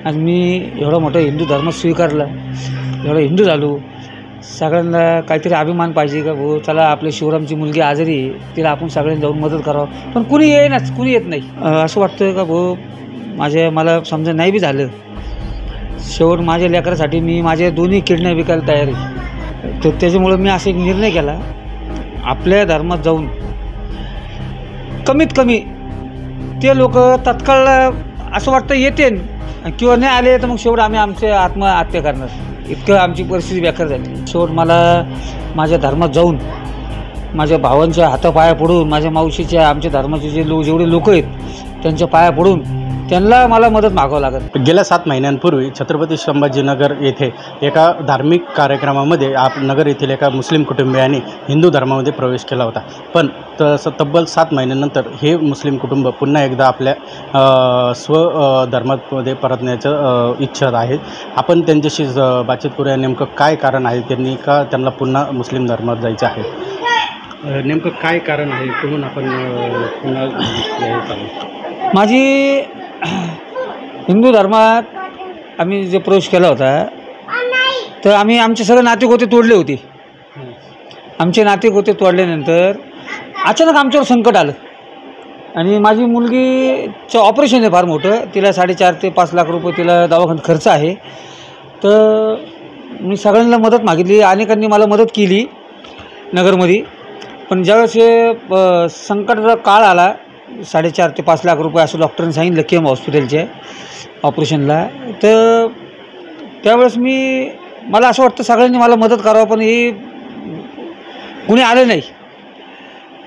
आणि मी एवढा मोठा हिंदू धर्म स्वीकारला, एवढा हिंदू झालो. सगळ्यांना काहीतरी अभिमान पाहिजे का भाऊ चला आपल्या शिवरामची मुलगी आजारी आहे, तिला आपण सगळ्यांनी जाऊन मदत करावं. पण कुणी येईनाच, कुणी येत नाही. असं वाटतं का भाऊ मला समजा नाही बी झालं, शेवट माझ्या लेकरासाठी मी माझ्या दोन्ही किडण्या विकायला तयार आहे. तर त्याच्यामुळं मी असा एक निर्णय केला, आपल्या धर्मात जाऊन कमीत कमी ते लोक तत्काळ असं वाटतं येते किंवा नाही आले तर मग शेवट आम्ही आमचे आत्महत्या करणार, इतकं आमची परिस्थिती बेकार झाली. शेवट मला माझ्या धर्मात जाऊन माझ्या भावांच्या हातापाया पडून, माझ्या मावशीच्या आमच्या धर्माचे जेवढे लोक आहेत त्यांच्या पाया पडून त्यांना मला मदत मागावं लागत. गेल्या 7 महिन्यांपूर्वी छत्रपती संभाजीनगर येथे एका धार्मिक कार्यक्रमामध्ये नगर येथील एका मुस्लिम कुटुंबियांनी हिंदू धर्मामध्ये प्रवेश केला होता. पण तब्बल 7 महिन्यानंतर हे मुस्लिम कुटुंब पुन्हा एकदा आपल्या स्वधर्मामध्ये परतण्याचं इच्छा आहे. आपण त्यांच्याशी बातचीत करूया. नेमकं काय कारण आहे, त्यांना पुन्हा मुस्लिम धर्मात जायचं आहे, नेमकं काय कारण आहे, म्हणून आपण पुन्हा माझी हिंदू धर्मात आम्ही जे प्रवेश केला होता तर आम्ही आमचे सगळे नातेगोते तोडले होते. आमचे नातेगोते तोडल्यानंतर अचानक आमच्यावर संकट आलं आणि माझी मुलगीचं ऑपरेशन आहे फार मोठं, तिला 4.5 ते 5 लाख रुपये तिला दवाखान्यात खर्च आहे. तर मी सगळ्यांना मदत मागितली, अनेकांनी मला मदत केली नगरमध्ये. पण ज्यावेळेस हे संकटाचा काळ आला, 4.5 ते 5 लाख रुपये असं डॉक्टरांनी सांगितलं KM हॉस्पिटलच्या ऑपरेशनला. तर त्यावेळेस मला असं वाटतं सगळ्यांनी मला मदत करावं, पण हे कुणी आलं नाही.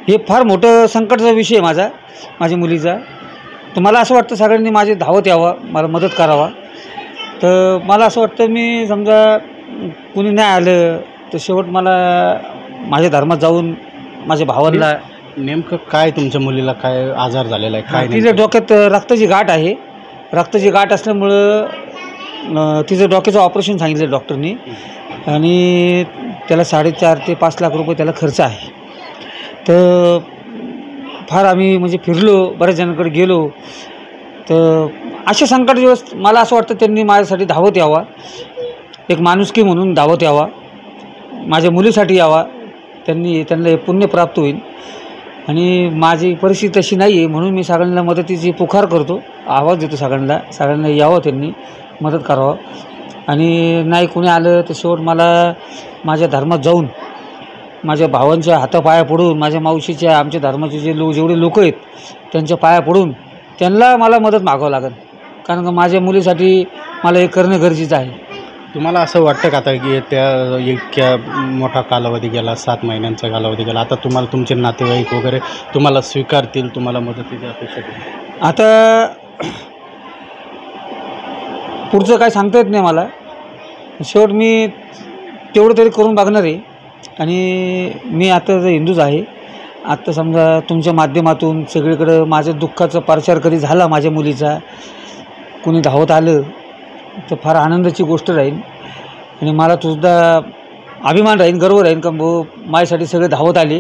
हे फार मोठं संकटाचा विषय आहे माझ्या मुलीचा. तर मला असं वाटतं सगळ्यांनी माझे धावत यावं, मला मदत करावा. तर मला असं वाटतं मी समजा कुणी नाही आलं तर शेवट मला माझ्या धर्मात जाऊन माझ्या भावांना. नेमकं काय तुमच्या मुलीला काय आजार झालेला आहे, काय तिच्या डोक्यात रक्ताची गाठ आहे. रक्ताची गाठ असल्यामुळं तिचं डोक्याचं ऑपरेशन सांगितलं डॉक्टरनी आणि त्याला 4.5 ते 5 लाख रुपये त्याला खर्च आहे. तर फार आम्ही म्हणजे फिरलो, बऱ्याच जणांकडे गेलो. तर अशा संकट दिवस मला असं वाटतं त्यांनी माझ्यासाठी धावत यावा, एक माणुसकी म्हणून धावत यावा, माझ्या मुलीसाठी यावा. त्यांना हे पुण्य प्राप्त होईल. आणि माझी परिस्थिती तशी नाही आहे म्हणून मी सगळ्यांना मदतीची पुकार करतो, आवाज देतो सगळ्यांना यावं, त्यांनी मदत करावं. आणि नाही कोणी आलं तर शेवट मला माझ्या धर्मात जाऊन माझ्या भावांच्या हातापाया पडून, माझ्या मावशीच्या आमच्या धर्माचे जेवढे लोक आहेत त्यांच्या पाया पडून त्यांना मला मदत मागावं लागेल. कारण का माझ्या मुलीसाठी मला हे करणं गरजेचं आहे. तुम्हाला असं वाटतं का आता की त्या इतक्या मोठा कालावधी गेला, 7 महिन्यांचा कालावधी गेला, आता तुम्हाला तुमचे नातेवाईक वगैरे तुम्हाला स्वीकारतील, तुम्हाला मदतीची अपेक्षा केली? आता पुढचं काय सांगता येत नाही मला. शेवट मी तेवढं तरी करून बघणार आहे. आणि मी आता हिंदूच आहे. आत्ता समजा तुमच्या माध्यमातून सगळीकडं माझ्या दुःखाचा प्रचार कधी झाला, माझ्या मुलीचा कोणी धावत आलं तर फार आनंदाची गोष्ट राहील. आणि मला तुझा अभिमान राहील, गर्व राहील का भाऊ माझ्यासाठी सगळे धावत आले.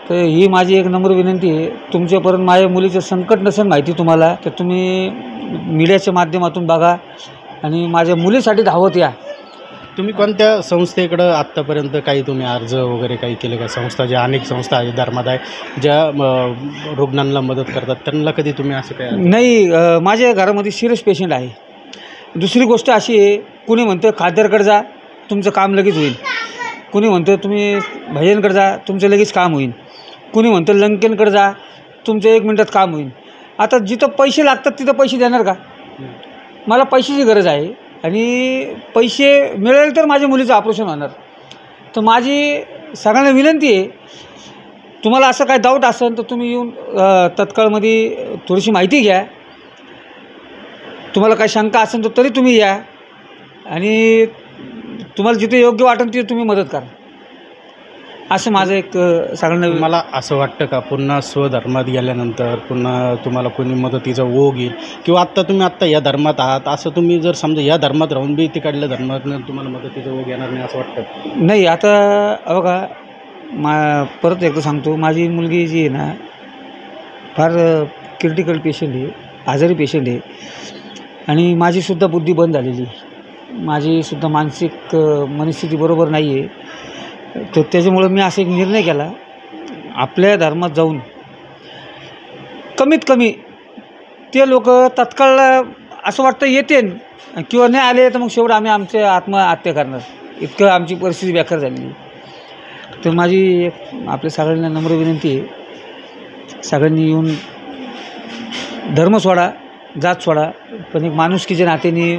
तर ही माझी एक नम्र विनंती आहे. तुमच्यापर्यंत माझ्या मुलीचं संकट नसेल माहिती तुम्हाला तर तुम्ही मीडियाच्या माध्यमातून बघा आणि माझ्या मुलीसाठी धावत या. तुम्ही कोणत्या संस्थेकडं आत्तापर्यंत काही तुम्ही अर्ज वगैरे काही केले का? ज्या अनेक संस्था आहेत धर्मात आहे ज्या रुग्णांना मदत करतात, त्यांना कधी तुम्ही असं काय? नाही, माझ्या घरामध्ये सिरियस पेशंट आहे. दुसरी गोष्ट अशी आहे, कुणी म्हणतं खाद्यारकडे जा तुमचं काम लगेच होईल, कुणी म्हणतं तुम्ही भजनकडे जा तुमचं लगेच काम होईल, कुणी म्हणतं लंकेनकडे जा तुमचं 1 मिनटात काम होईल. आता जिथं पैसे लागतात तिथं पैसे देणार का? मला पैशाची गरज आहे आणि पैसे मिळाले तर माझ्या मुलीचं ऑपरेशन होणार. तर माझी सगळ्यांना विनंती आहे, तुम्हाला असं काय डाऊट असेल तर तुम्ही येऊन तत्काळमध्ये थोडीशी माहिती घ्या. तुम्हाला काय शंका असेल तर तरी तुम्ही या आणि तुम्हाला जिथे योग्य वाटेल तिथे तुम्ही मदत करा, असं माझं एक सगळ्यांना. मला असं वाटतं का पुन्हा स्वधर्मात गेल्यानंतर पुन्हा तुम्हाला कोणी मदतीचा ओघ येईल किंवा आत्ता या धर्मात आहात असं तुम्ही जर समजा या धर्मात राहून बी तिकडल्या धर्मात तुम्हाला मदतीचा ओघ येणार नाही असं वाटतं? नाही, आता बघा परत एकदा सांगतो, माझी मुलगी जी आहे ना फार क्रिटिकल पेशंट आहे, आजारी पेशंट आहे. आणि माझीसुद्धा बुद्धी बंद झालेली, माझीसुद्धा मानसिक मनस्थिती बरोबर नाही आहे. तर त्याच्यामुळं मी असा एक निर्णय केला, आपल्या धर्मात जाऊन कमीत कमी ते लोक तत्काळ असं वाटतं येते किंवा नाही आले तर मग शेवट आम्ही आमचे आत्महत्या करणार, इतकं आमची परिस्थिती बेकार झालेली. तर माझी आपल्या सगळ्यांना नम्र विनंती आहे, सगळ्यांनी येऊन धर्म सोडा, जात सोडा, पण एक माणुसकीच्या नात्याने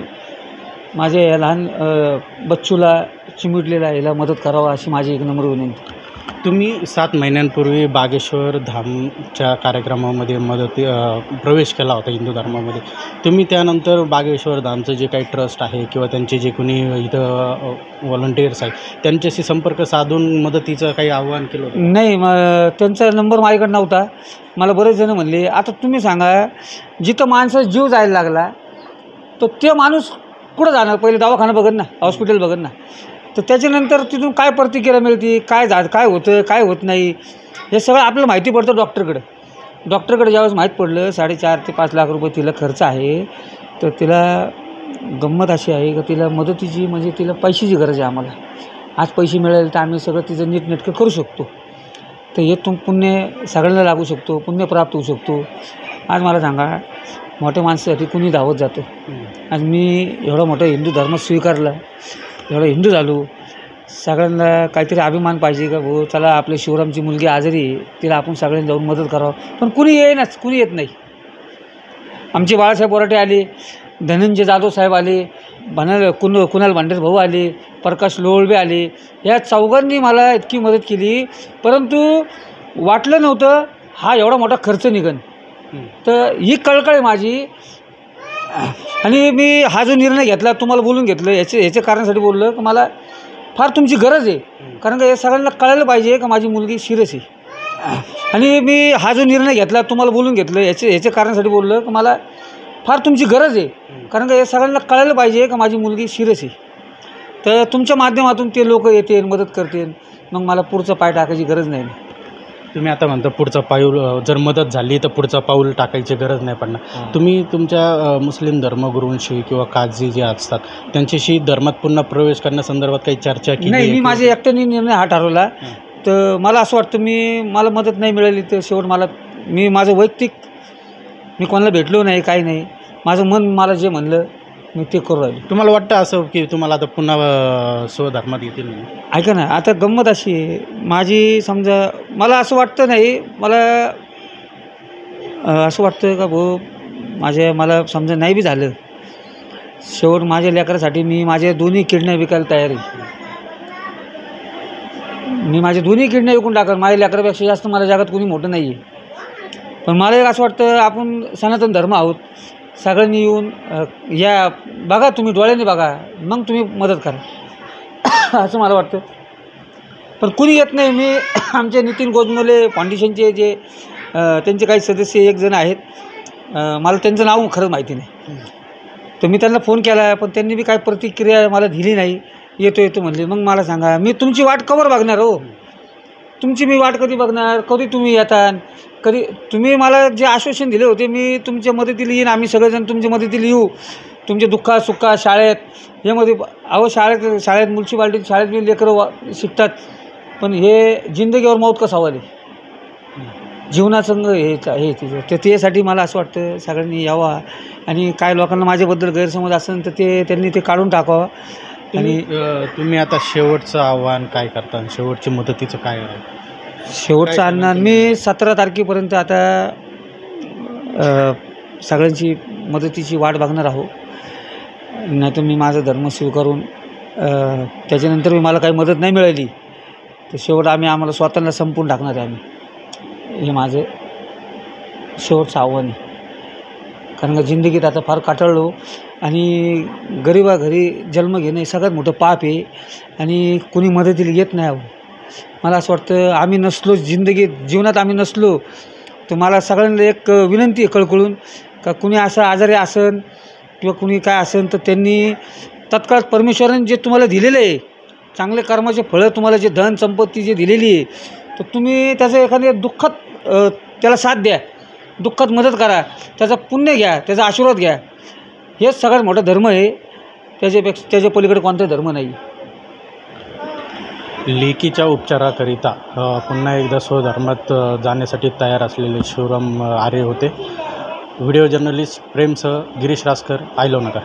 माझ्या या लहान बच्चूला, चिमुटलेला याला मदत करावा अशी माझी एक नम्र विनंती. तुम्ही 7 महिन्यांपूर्वी बागेश्वर धामच्या कार्यक्रमामध्ये प्रवेश केला होता हिंदू धर्मामध्ये. तुम्ही त्यानंतर बागेश्वर धामचं जे काही ट्रस्ट आहे किंवा त्यांचे जे कोणी इथं व्हॉलंटियर्स आहेत त्यांच्याशी संपर्क साधून मदतीचं काही आव्हान केलं होतं? नाही, त्यांचा नंबर माझ्याकडे नव्हता. मला बरेच जण म्हणले, आता तुम्ही सांगा, जिथं माणसाचा जीव जायला लागला तर ते माणूस कुठं जाणार? पहिले दवाखाना बघत ना, हॉस्पिटल बघत ना. तर त्याच्यानंतर तिथून काय प्रतिक्रिया मिळते, काय होतं, काय होत नाही, हे सगळं आपल्याला माहिती पडतं डॉक्टरकडे ज्यावेळेस माहीत पडलं 4.5 ते 5 लाख रुपये तिला खर्च आहे. तर तिला गंमत अशी आहे की तिला मदतीची म्हणजे तिला पैशाची गरज आहे आम्हाला. आज पैसे मिळाले तर आम्ही सगळं तिचं नीटनेटकं करू शकतो. तर हे पुण्य सगळ्यांना लागू शकतो, पुण्य प्राप्त होऊ शकतो. आज मला सांगा, मोठ्या माणसासाठी कुणी धावत जातो. आज मी एवढा मोठा हिंदू धर्म स्वीकारला, एवढा हिंदू झालो, सगळ्यांना काहीतरी अभिमान पाहिजे का भाऊ, चला आपल्या शिवरामची मुलगी आजारी आहे, तिला आपण सगळ्यांनी जाऊन मदत करावं. पण कुणी येईनाच, कुणी येत नाही. आमचे बाळासाहेब बोराटे आले, धनंजय जाधव साहेब आले, कुणाल भांडेर भाऊ आले, प्रकाश लोळबे आले, या चौघांनी मला इतकी मदत केली. परंतु वाटलं नव्हतं हा एवढा मोठा खर्च निघन. तर ही कळकळ आहे माझी. आणि मी हा जो निर्णय घेतला, तुम्हाला बोलून घेतलं, याच्या कारणासाठी बोललं की मला फार तुमची गरज आहे. कारण का हे सगळ्यांना कळायला पाहिजे का माझी मुलगी सिरियस आहे. आणि मी हा जो निर्णय घेतला, तुम्हाला बोलून घेतलं, याच्या कारणासाठी बोललं की मला फार तुमची गरज आहे. कारण का हे सगळ्यांना कळायला पाहिजे का माझी मुलगी सिरियस आहे. तर तुमच्या माध्यमातून ते लोक येतील, मदत करतील, मग मला पुढचं पाय टाकायची गरज नाही. तुम्ही आता म्हणता पुढचं पाऊल जर मदत झाली तर पुढचं पाऊल टाकायची गरज नाही पडणार. तुम्ही तुमच्या मुस्लिम धर्मगुरूंशी किंवा काझी जे असतात त्यांच्याशी धर्मात पुन्हा प्रवेश करण्यासंदर्भात काही चर्चा केली? नाही, मी माझ्या एकट्याने निर्णय हा ठरवला. तर मला असं वाटतं मला मदत नाही मिळाली तर शेवट माझं वैयक्तिक मी कोणाला भेटलो नाही, काही नाही. माझं मन मला जे म्हणलं मी ते करू राहिलो. तुम्हाला वाटतं असं की तुम्हाला आता पुन्हा स्वधर्मात येतील? ऐका ना, आता गंमत अशी आहे माझी, समजा मला असं वाटतं नाही, मला असं वाटतं का भाऊ मला समजा नाही बी झालं, शेवट माझ्या लेकरासाठी मी माझ्या दोन्ही किडण्या विकायला तयार आहे. मी माझ्या दोन्ही किडण्या विकून टाकणार. माझ्या लेकरापेक्षा जास्त मला जगात कोणी मोठं नाही आहे. पण मला एक असं वाटतं, आपण सनातन धर्म आहोत, सगळ्यांनी येऊन या बघा, तुम्ही डोळ्याने बघा, मग तुम्ही मदत करा असं मला वाटतं. पण कुणी येत नाही. मी आमचे नितीन गोजमले फाउंडेशनचे जे त्यांचे काही सदस्य एक जण आहेत, मला त्यांचं नाव खरंच माहिती नाही. तर मी त्यांना फोन केला, पण त्यांनी बी काही प्रतिक्रिया मला दिली नाही. येतो म्हणले. मग मला सांगा, मी तुमची वाट कवर बघणार हो? तुमची मी वाट कधी बघणार? कधी तुम्ही येतात? कधी तुम्ही मला जे आश्वासन दिले होते, मी तुमच्या मदतीला येईन, आम्ही सगळेजण तुमच्या मदतीला येऊ, तुमच्या दुःखात सुखात, शाळेत यामध्ये. शाळेत म्युन्सिपाल्टीत शाळेत बी लेकरं शिकतात. पण हे जिंदगीवर मौत का सवाल आहे, जीवनासंग हे तिचं. तर त्यासाठी मला असं वाटतं सगळ्यांनी यावा. आणि काय लोकांना माझ्याबद्दल गैरसमज असेल तर त्यांनी ते काढून टाकावं. आणि तुम्ही आता शेवटचं आव्हान काय करता? शेवटची मदतीचं काय आहे? शेवटचं आणणार मी 17 तारखेपर्यंत आता सगळ्यांची मदतीची वाट बघणार आहो. नाही तर मी माझा धर्म स्वीकारून त्याच्यानंतर मला काही मदत नाही मिळाली तर शेवट आम्हाला स्वतःला संपून टाकणार आहे आम्ही. हे माझं शेवटचं आव्हान आहे. कारण का जिंदगीत आता फार काटाळलो आणि गरिबा घरी जन्म घेणं हे सगळ्यात मोठं पाप आहे. आणि कुणी मदतीला येत नाही. मला असं वाटतं आम्ही नसलो जीवनात आम्ही नसलो तर मला सगळ्यांना एक विनंती आहे कळकळून का कुणी असं आजारी असन किंवा कुणी काय असेल तर त्यांनी तत्काळ परमेश्वराने जे तुम्हाला दिलेलं आहे, चांगले कर्माचे फळं, तुम्हाला जे धन संपत्ती जे दिलेली आहे, तर तुम्ही त्याचं एखाद्या दुःखात त्याला साथ द्या, दुःखात मदत करा, त्याचा पुण्य घ्या, त्याचा आशीर्वाद घ्या. हेच सगळ्यात मोठा धर्म आहे, त्याच्या पलीकडे कोणता धर्म नाही. लेकीच्या उपचाराकरिता पुन्हा एकदा स्वधर्मात जाण्यासाठी तयार असलेले शिवराम आरे होते. व्हिडिओ जर्नलिस्ट प्रेमसह गिरीश रासकर, आयलव नगर.